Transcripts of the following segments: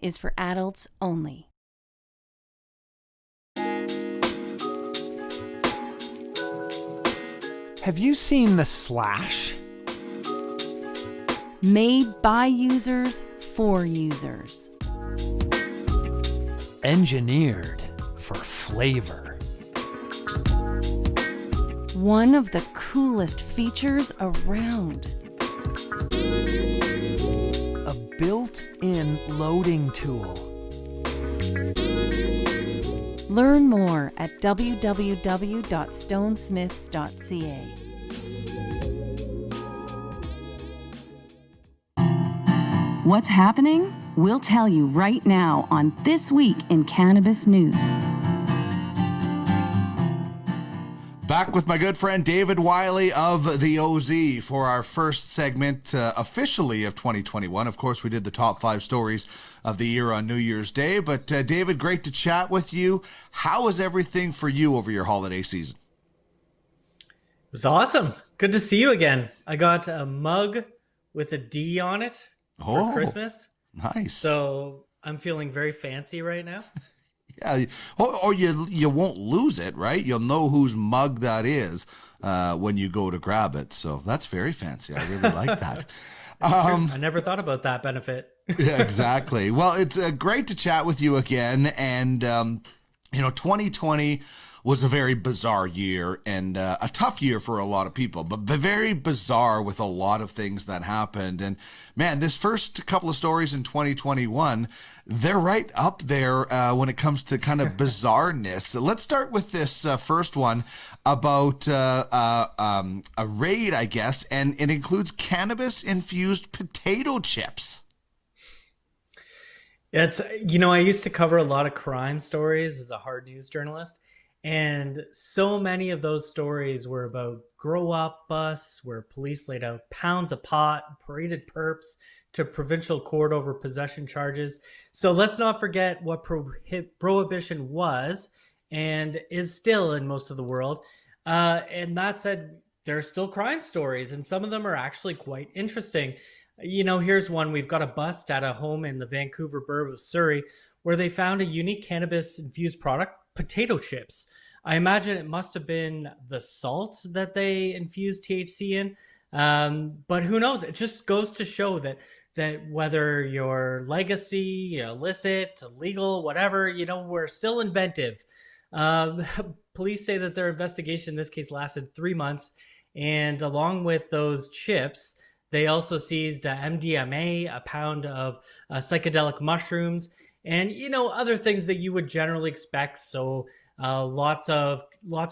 is for adults only. Have you seen the Slash? Made by users for users. Engineered for flavor. One of the coolest features around. A built-in loading tool. Learn more at www.stonesmiths.ca. What's happening? We'll tell you right now on This Week in Cannabis News. Back with my good friend David Wiley of the OZ for our first segment officially of 2021. Of course, we did the top 5 stories of the year on New Year's Day. But David, great to chat with you. How was everything for you over your holiday season? It was awesome. Good to see you again. I got a mug with a D on it for Christmas. Nice. So I'm feeling very fancy right now. Yeah, or you won't lose it, right? You'll know whose mug that is when you go to grab it. So that's very fancy. I really like that. I never thought about that benefit. Yeah, exactly. Well, it's great to chat with you again. And, 2020 was a very bizarre year and a tough year for a lot of people, but very bizarre with a lot of things that happened. And man, this first couple of stories in 2021, they're right up there when it comes to kind of bizarreness. So let's start with this first one about a raid, I guess, and it includes cannabis-infused potato chips. It's, I used to cover a lot of crime stories as a hard news journalist. And so many of those stories were about grow up bus where police laid out pounds of pot, paraded perps to provincial court over possession charges. So let's not forget what prohibition was and is still in most of the world. And that said, there are still crime stories, and some of them are actually quite interesting. Here's one. We've got a bust at a home in the Vancouver borough of Surrey where they found a unique cannabis-infused product, potato chips. I imagine it must have been the salt that they infused THC in, but who knows? It just goes to show that whether your legacy, illicit, illegal, whatever, we're still inventive. Police say that their investigation in this case lasted 3 months, and along with those chips, they also seized MDMA, a pound of psychedelic mushrooms, and other things that you would generally expect. So lots of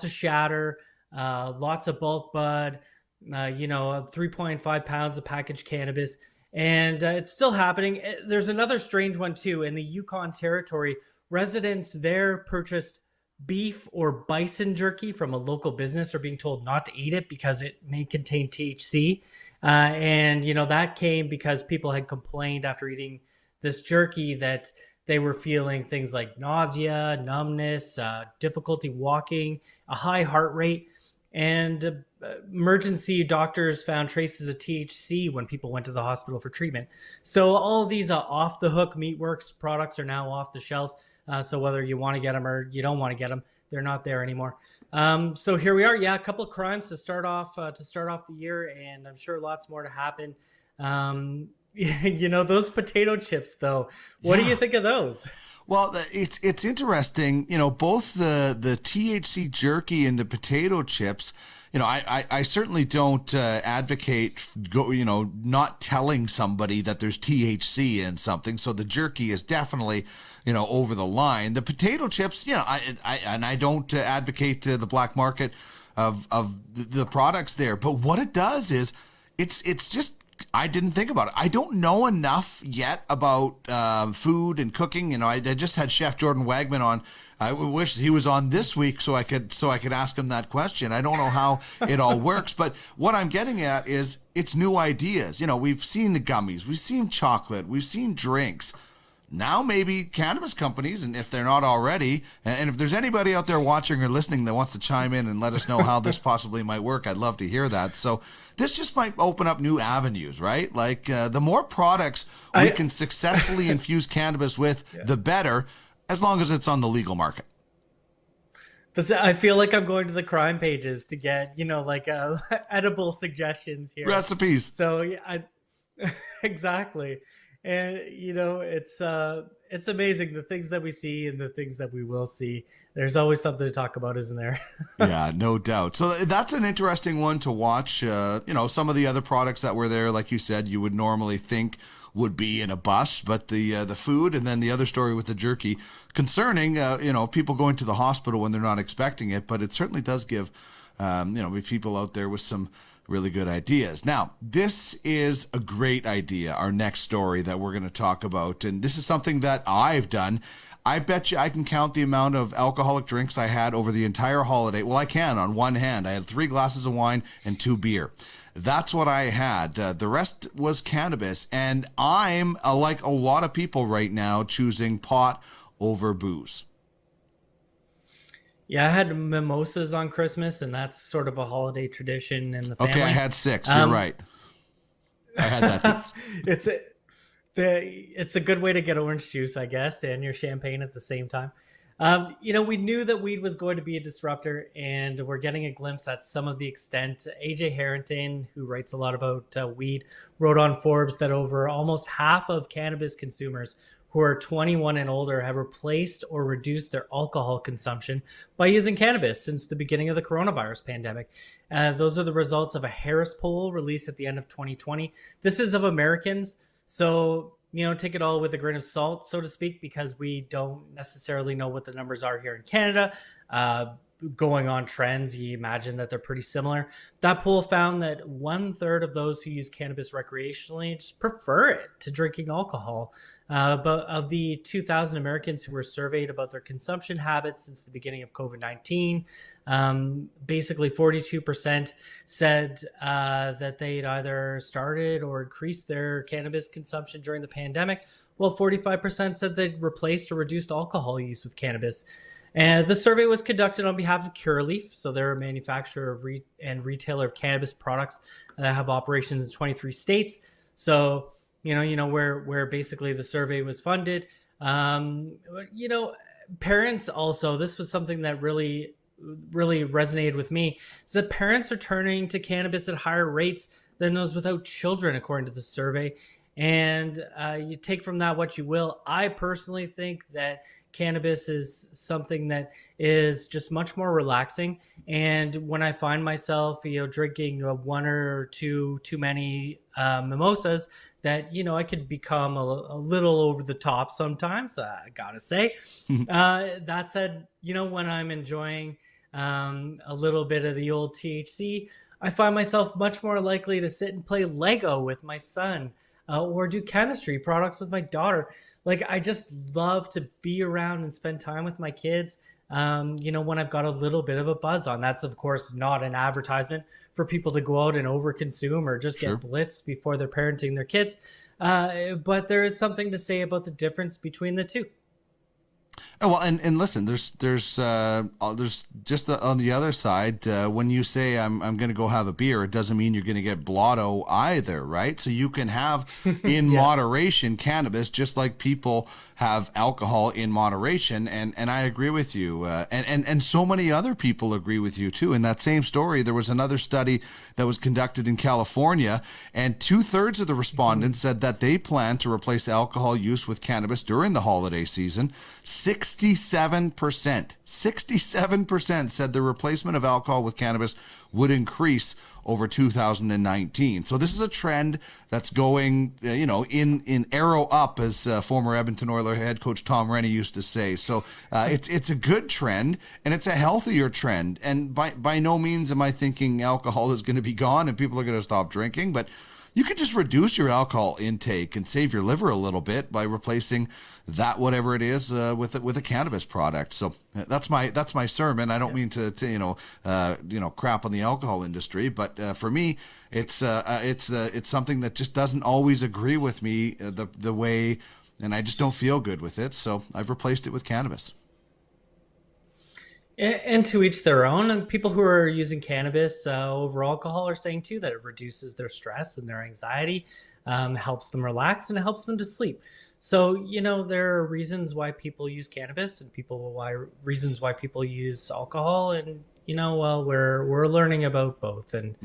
shatter, lots of bulk bud, 3.5 pounds of packaged cannabis, and it's still happening. There's another strange one too. In the Yukon Territory, residents there purchased beef or bison jerky from a local business are being told not to eat it because it may contain THC. And that came because people had complained after eating this jerky that they were feeling things like nausea, numbness, difficulty walking, a high heart rate, and emergency doctors found traces of THC when people went to the hospital for treatment. So all of these off-the-hook Meatworks products are now off the shelves. So whether you want to get them or you don't want to get them, they're not there anymore. So here we are. Yeah, a couple of crimes to start off the year, and I'm sure lots more to happen. Those potato chips, though. What do you think of those? Well, it's interesting. Both the THC jerky and the potato chips. I certainly don't advocate not telling somebody that there's THC in something. So the jerky is definitely over the line. The potato chips, I don't advocate the black market of the products there. But what it does is it's just, I didn't think about it. I don't know enough yet about food and cooking. I just had Chef Jordan Wagman on. I wish he was on this week so I could ask him that question. I don't know how it all works, but what I'm getting at is it's new ideas. We've seen the gummies, we've seen chocolate, we've seen drinks. now maybe cannabis companies, and if they're not already, and if there's anybody out there watching or listening that wants to chime in and let us know how this possibly might work, I'd love to hear that. So this just might open up new avenues, right? Like the more products we can successfully infuse cannabis with, the better, as long as it's on the legal market. I feel like I'm going to the crime pages to get, like edible suggestions here. Recipes. So yeah, exactly. And it's amazing the things that we see and the things that we will see. There's always something to talk about, isn't there? Yeah, no doubt. So that's an interesting one to watch. Some of the other products that were there, like you said, you would normally think would be in a bus, but the food, and then the other story with the jerky, concerning people going to the hospital when they're not expecting it, but it certainly does give people out there with some really good ideas. Now, this is a great idea, our next story that we're going to talk about, and this is something that I've done. I bet you I can count the amount of alcoholic drinks I had over the entire holiday. Well, I can on one hand. I had 3 glasses of wine and 2 beer. That's what I had. The rest was cannabis, and I'm like a lot of people right now choosing pot over booze. Yeah, I had mimosas on Christmas, and that's sort of a holiday tradition in the family. Okay, I had 6. You're right. I had that too. It's a good way to get orange juice, I guess, and your champagne at the same time. We knew that weed was going to be a disruptor, and we're getting a glimpse at some of the extent. AJ Harrington, who writes a lot about weed, wrote on Forbes that over almost half of cannabis consumers who are 21 and older have replaced or reduced their alcohol consumption by using cannabis since the beginning of the coronavirus pandemic. Those are the results of a Harris poll released at the end of 2020. This is of Americans, so take it all with a grain of salt, so to speak, because we don't necessarily know what the numbers are here in Canada. Going on trends, you imagine that they're pretty similar. That poll found that 1/3 of those who use cannabis recreationally just prefer it to drinking alcohol. But of the 2,000 Americans who were surveyed about their consumption habits since the beginning of COVID-19, basically 42% said that they'd either started or increased their cannabis consumption during the pandemic, while 45% said they'd replaced or reduced alcohol use with cannabis. And the survey was conducted on behalf of Curaleaf, so they're a manufacturer and retailer of cannabis products that have operations in 23 states. So, where basically the survey was funded. Parents also, this was something that really resonated with me, is that parents are turning to cannabis at higher rates than those without children, according to the survey. And you take from that what you will. I personally think that cannabis is something that is just much more relaxing. And when I find myself, drinking 1 or 2 too many mimosas, that, I could become a little over the top sometimes, I gotta say. That said, when I'm enjoying a little bit of the old THC, I find myself much more likely to sit and play Lego with my son, or do chemistry products with my daughter. Like, I just love to be around and spend time with my kids, when I've got a little bit of a buzz on. That's, of course, not an advertisement for people to go out and overconsume or just get blitzed before they're parenting their kids. But there is something to say about the difference between the two. Oh, well, and listen, there's just on the other side, when you say I'm going to go have a beer, it doesn't mean you're going to get blotto either, right? So you can have in moderation cannabis, just like people have alcohol in moderation, and I agree with you, and so many other people agree with you too. In that same story, there was another study that was conducted in California, and 2/3 of the respondents said that they plan to replace alcohol use with cannabis during the holiday season. 67% said the replacement of alcohol with cannabis would increase over 2019. So this is a trend that's going, in arrow up, as former Edmonton Oilers head coach Tom Rennie used to say. So it's a good trend, and it's a healthier trend. And by no means am I thinking alcohol is going to be gone and people are going to stop drinking, but you could just reduce your alcohol intake and save your liver a little bit by replacing that, whatever it is, with a cannabis product. So that's my sermon. I don't mean to crap on the alcohol industry, but for me, it's something that just doesn't always agree with me the way and I just don't feel good with it. So I've replaced it with cannabis. And to each their own. And people who are using cannabis over alcohol are saying too that it reduces their stress and their anxiety, helps them relax, and it helps them to sleep. So there are reasons why people use cannabis, and reasons why people use alcohol, and well, we're learning about both, and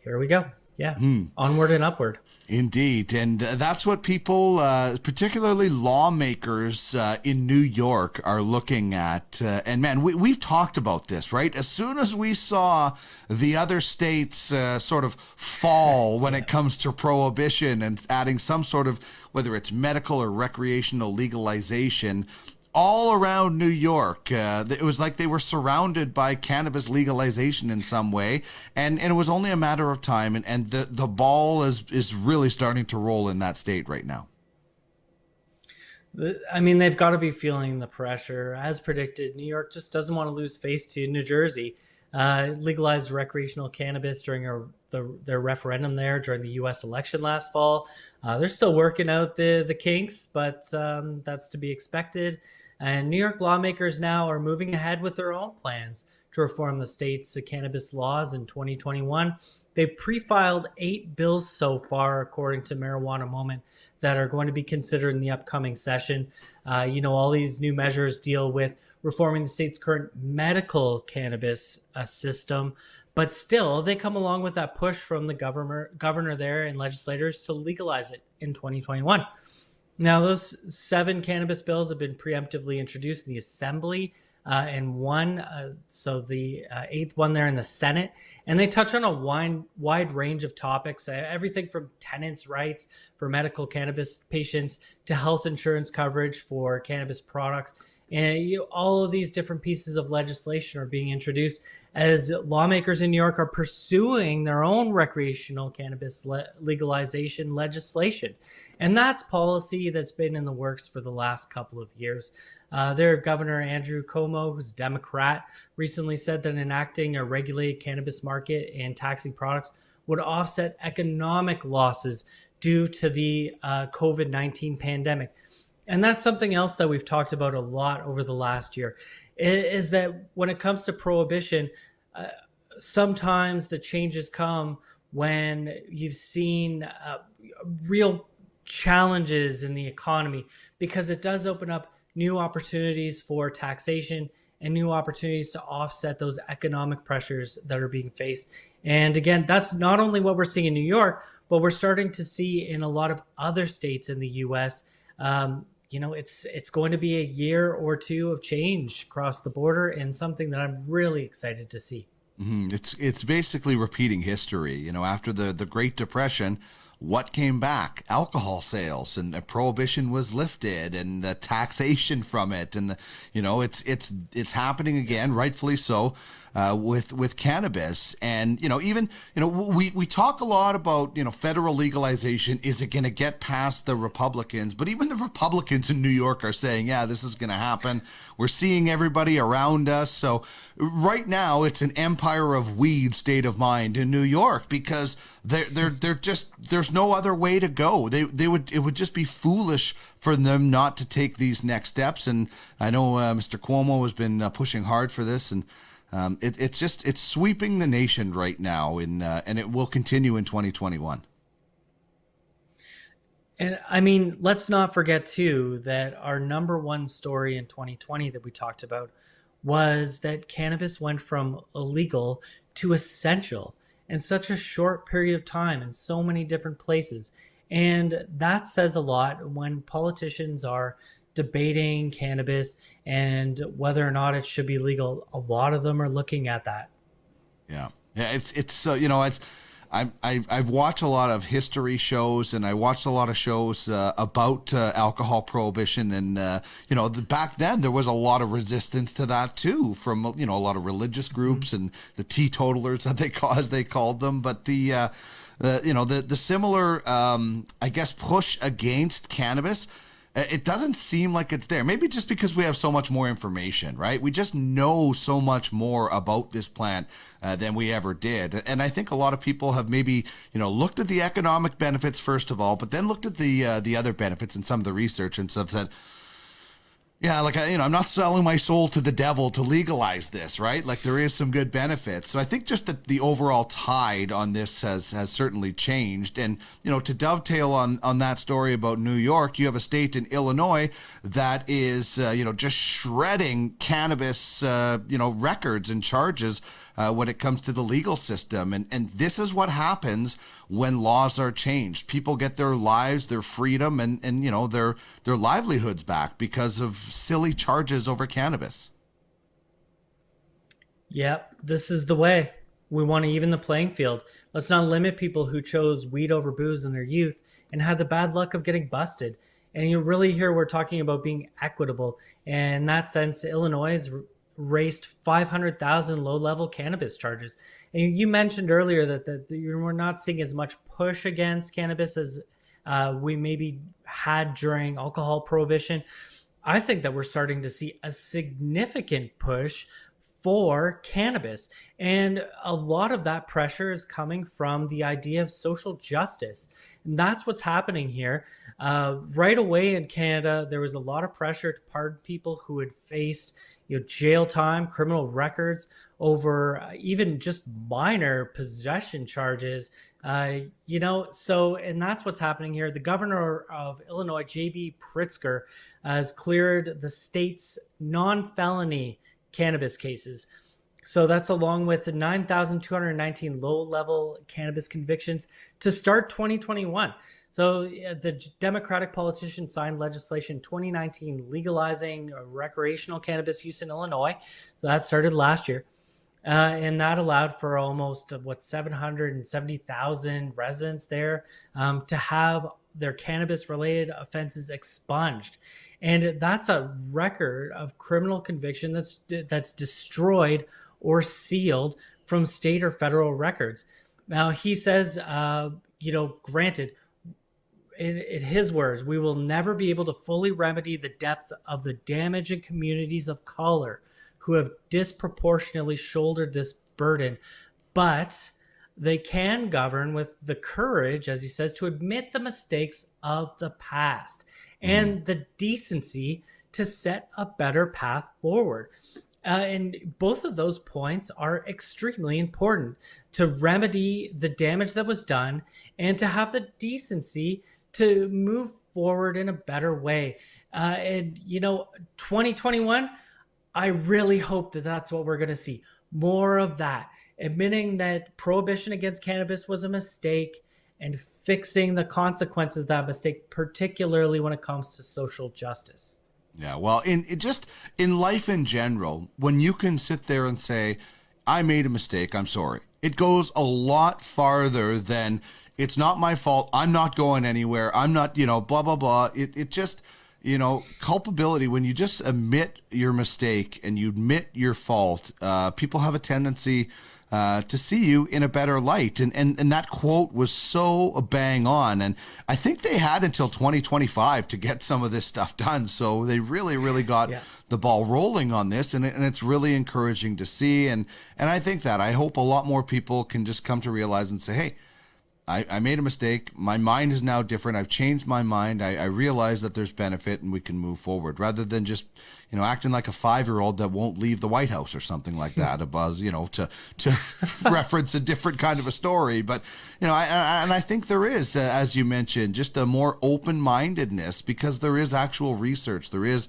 here we go. Yeah, onward and upward. Indeed. And that's what people, particularly lawmakers in New York, are looking at. And man, we've talked about this, right? As soon as we saw the other states sort of fall when it comes to prohibition and adding some sort of, whether it's medical or recreational legalization, all around New York, it was like they were surrounded by cannabis legalization in some way, and it was only a matter of time, and the ball is really starting to roll in that state right now. I mean, they've got to be feeling the pressure. As predicted, New York just doesn't want to lose face to New Jersey. Legalized recreational cannabis during their referendum there during the U.S. election last fall. They're still working out the kinks, but that's to be expected. And New York lawmakers now are moving ahead with their own plans to reform the state's cannabis laws in 2021. They've pre-filed 8 bills so far, according to Marijuana Moment, that are going to be considered in the upcoming session. All these new measures deal with reforming the state's current medical cannabis system, but still they come along with that push from the governor there and legislators to legalize it in 2021. Now, those 7 cannabis bills have been preemptively introduced in the Assembly and so the 8th one there in the Senate, and they touch on a wide range of topics, everything from tenants' rights for medical cannabis patients to health insurance coverage for cannabis products. And all of these different pieces of legislation are being introduced as lawmakers in New York are pursuing their own recreational cannabis legalization legislation. And that's policy that's been in the works for the last couple of years. Their Governor Andrew Cuomo, who's a Democrat, recently said that enacting a regulated cannabis market and taxing products would offset economic losses due to the COVID-19 pandemic. And that's something else that we've talked about a lot over the last year, is that when it comes to prohibition, sometimes the changes come when you've seen real challenges in the economy, because it does open up new opportunities for taxation and new opportunities to offset those economic pressures that are being faced. And again, that's not only what we're seeing in New York, but we're starting to see in a lot of other states in the U.S. It's going to be a year or two of change across the border, and something that I'm really excited to see. It's basically repeating history. After the Great Depression, what came back? Alcohol sales, and the prohibition was lifted, and the taxation from it, and it's happening again, rightfully so, with cannabis. And we talk a lot about federal legalization. Is it going to get past the Republicans? But even the Republicans in New York are saying, yeah, this is going to happen. We're seeing everybody around us. So right now it's an empire of weed state of mind in New York, because there's no other way to go. It would just be foolish for them not to take these next steps. And I know Mr. Cuomo has been pushing hard for this, and it's sweeping the nation right now, and it will continue in 2021. And I mean, let's not forget too that our number one story in 2020 that we talked about was that cannabis went from illegal to essential in such a short period of time in so many different places. And that says a lot when politicians are debating cannabis and whether or not it should be legal. A lot of them are looking at that. Yeah. I've watched a lot of history shows, and I watched a lot of shows about alcohol prohibition, and back then there was a lot of resistance to that too, from a lot of religious groups and the teetotalers as they called them. But the similar push against cannabis It doesn't seem like it's there. Maybe just because we have so much more information, right? We just know so much more about this plant than we ever did. And I think a lot of people have maybe, looked at the economic benefits first of all, but then looked at the other benefits and some of the research and stuff said, yeah, like, I'm not selling my soul to the devil to legalize this, right? Like, there is some good benefits. So I think just that the overall tide on this has certainly changed. And, to dovetail on that story about New York, you have a state in Illinois that is, just shredding cannabis, records and charges when it comes to the legal system. And this is what happens when laws are changed. People get their lives, their freedom, and their livelihoods back because of silly charges over cannabis. Yep, this is the way. We want to even the playing field. Let's not limit people who chose weed over booze in their youth and had the bad luck of getting busted. And you really hear we're talking about being equitable. And in that sense, Illinois has raced 500,000 low-level cannabis charges. And you mentioned earlier that we're not seeing as much push against cannabis as we maybe had during alcohol prohibition. I think that we're starting to see a significant push for cannabis. And a lot of that pressure is coming from the idea of social justice. And that's what's happening here. Right away in Canada, there was a lot of pressure to pardon people who had faced jail time, criminal records over even just minor possession charges. So, and that's what's happening here. The governor of Illinois, J.B. Pritzker, has cleared the state's non-felony cannabis cases. So that's along with the 9,219 low-level cannabis convictions to start 2021. So the Democratic politician signed legislation 2019 legalizing recreational cannabis use in Illinois. So that started last year. And that allowed for almost 770,000 residents there to have their cannabis-related offenses expunged. And that's a record of criminal conviction that's destroyed or sealed from state or federal records. Now, he says, granted, in his words, we will never be able to fully remedy the depth of the damage in communities of color who have disproportionately shouldered this burden, but they can govern with the courage, as he says, to admit the mistakes of the past and the decency to set a better path forward. And both of those points are extremely important: to remedy the damage that was done and to have the decency to move forward in a better way. 2021, I really hope that that's what we're going to see. More of that, admitting that prohibition against cannabis was a mistake and fixing the consequences of that mistake, particularly when it comes to social justice. Yeah, well, in life in general, when you can sit there and say, I made a mistake, I'm sorry, it goes a lot farther than, it's not my fault, I'm not going anywhere, I'm not, blah, blah, blah. It just, culpability, when you just admit your mistake and you admit your fault, people have a tendency to see you in a better light. And that quote was so bang on. And I think they had until 2025 to get some of this stuff done. So they really, really got the ball rolling on this. And it's really encouraging to see. And I think that I hope a lot more people can just come to realize and say, hey, I made a mistake. My mind is now different. I've changed my mind. I realize that there's benefit and we can move forward, rather than just, acting like a 5-year-old that won't leave the White House or something like that, to reference a different kind of a story. But, I think there is, as you mentioned, just a more open-mindedness, because there is actual research. There is,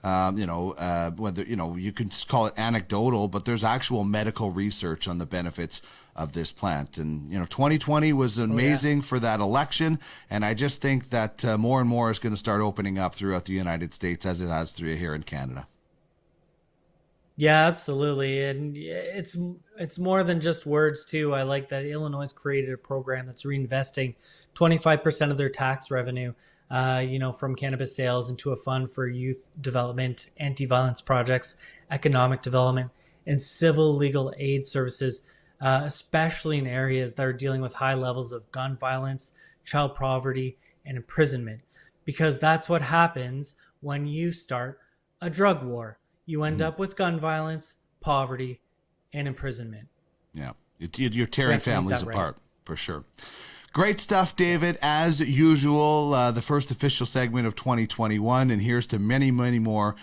whether, you can call it anecdotal, but there's actual medical research on the benefits of this plant. And 2020 was amazing for that election, and I just think that more and more is going to start opening up throughout the United States, as it has through here in Canada. Yeah, absolutely. And it's more than just words too. I like that Illinois created a program that's reinvesting 25% of their tax revenue from cannabis sales into a fund for youth development, anti-violence projects, economic development, and civil legal aid services, especially in areas that are dealing with high levels of gun violence, child poverty, and imprisonment. because that's what happens when you start a drug war. You end Mm-hmm. up with gun violence, poverty, and imprisonment. Yeah, you're tearing We have to make families that right. apart for sure. Great stuff, David. As usual, the first official segment of 2021, and here's to many, many more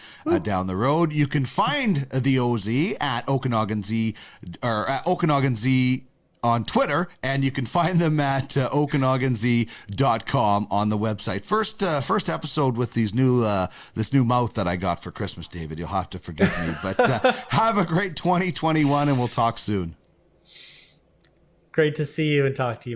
down the road. You can find the OZ at Okanagan Z or at Okanagan Z on Twitter, and you can find them at okanaganz.com on the website. First episode with these this new mouth that I got for Christmas, David. You'll have to forgive me, but have a great 2021, and we'll talk soon. Great to see you and talk to you.